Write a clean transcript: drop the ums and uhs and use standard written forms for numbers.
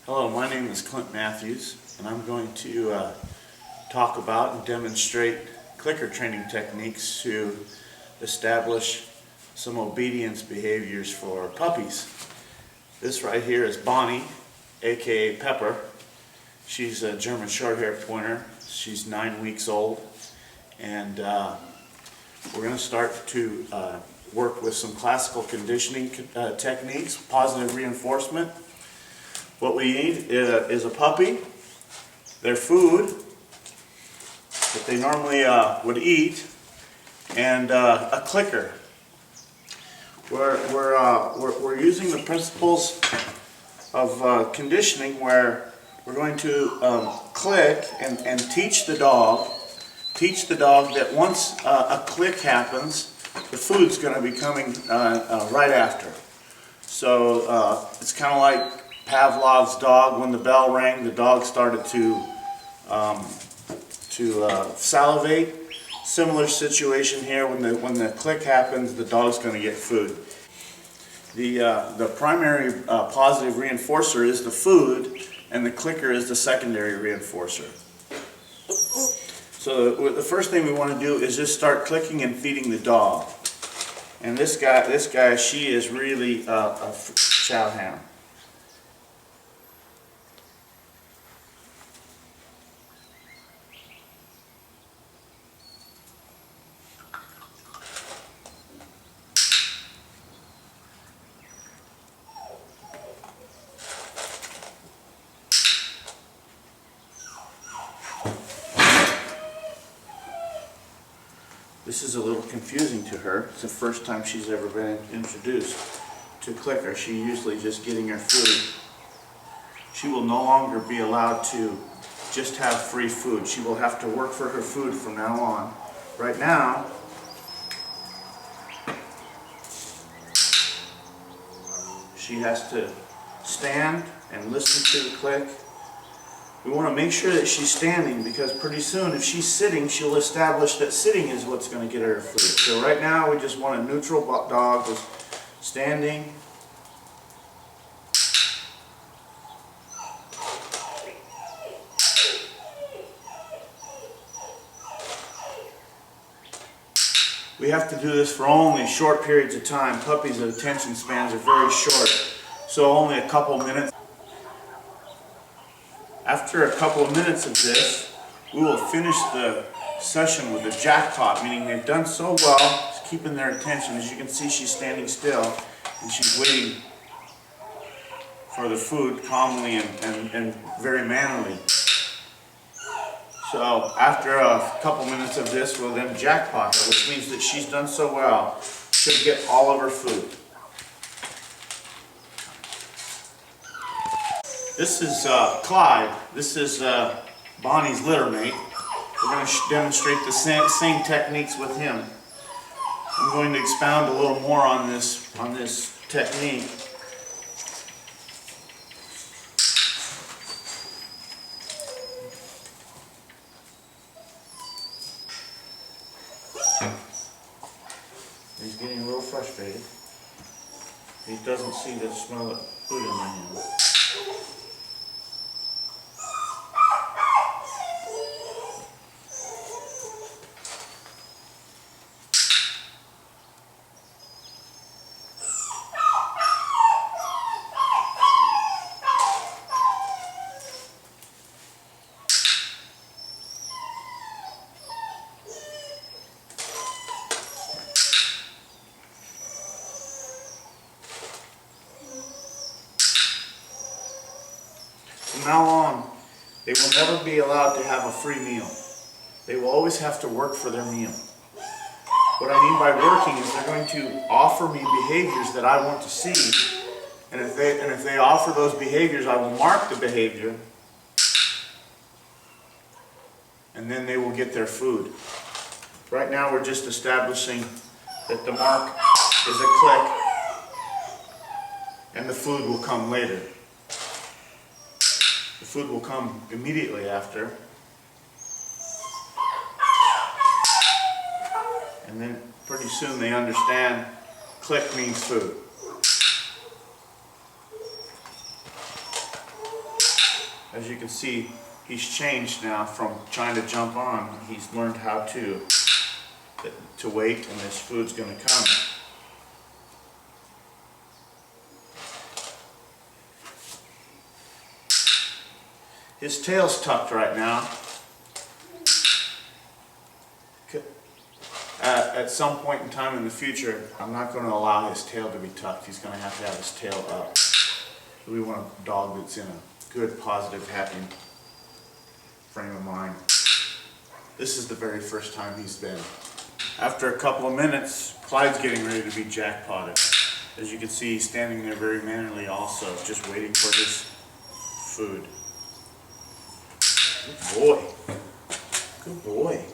Hello, my name is Clint Matthews, and I'm going to talk about and demonstrate clicker training techniques to establish some obedience behaviors for puppies. This right here is Bonnie, aka Pepper. She's a German Shorthair Pointer. She's 9 weeks old, and we're going to start to work with some classical conditioning techniques, positive reinforcement. What we need is a puppy, their food that they normally would eat, and a clicker. We're using the principles of conditioning where we're going to click and teach the dog that once a click happens, the food's going to be coming right after. So it's kind of like Pavlov's dog. When the bell rang, the dog started to salivate. Similar situation here. When the click happens, the dog's going to get food. The primary positive reinforcer is the food, and the clicker is the secondary reinforcer. So the first thing we want to do is just start clicking and feeding the dog. And this guy, she is really a chow ham. This is a little confusing to her. It's the first time she's ever been introduced to clicker. She's usually just getting her food. She will no longer be allowed to just have free food. She will have to work for her food from now on. Right now, she has to stand and listen to the click. We want to make sure that she's standing, because pretty soon if she's sitting, she'll establish that sitting is what's going to get her food. So right now we just want a neutral dog who's standing. We have to do this for only short periods of time. Puppies' attention spans are very short, so only a couple minutes. After a couple of minutes of this, we will finish the session with a jackpot, meaning they've done so well, it's keeping their attention. As you can see, she's standing still, and she's waiting for the food calmly and very mannerly. So after a couple minutes of this, we'll then jackpot her, which means that she's done so well, she'll get all of her food. This is Clyde. This is Bonnie's litter mate. We're going to demonstrate the same techniques with him. I'm going to expound a little more on this technique. He's getting a little frustrated. He doesn't see the smell of food in my hand. From now on, they will never be allowed to have a free meal. They will always have to work for their meal. What I mean by working is they're going to offer me behaviors that I want to see, and if they offer those behaviors, I will mark the behavior, and then they will get their food. Right now, we're just establishing that the mark is a click, and the food will come later. The food will come immediately after. And then pretty soon they understand click means food. As you can see, he's changed now from trying to jump on. He's learned how to wait, and his food's going to come. His tail's tucked right now. At some point in time in the future, I'm not going to allow his tail to be tucked. He's going to have his tail up. We want a dog that's in a good, positive, happy frame of mind. This is the very first time he's been. After a couple of minutes, Clyde's getting ready to be jackpotted. As you can see, he's standing there very mannerly also, just waiting for his food. Good boy. Good boy.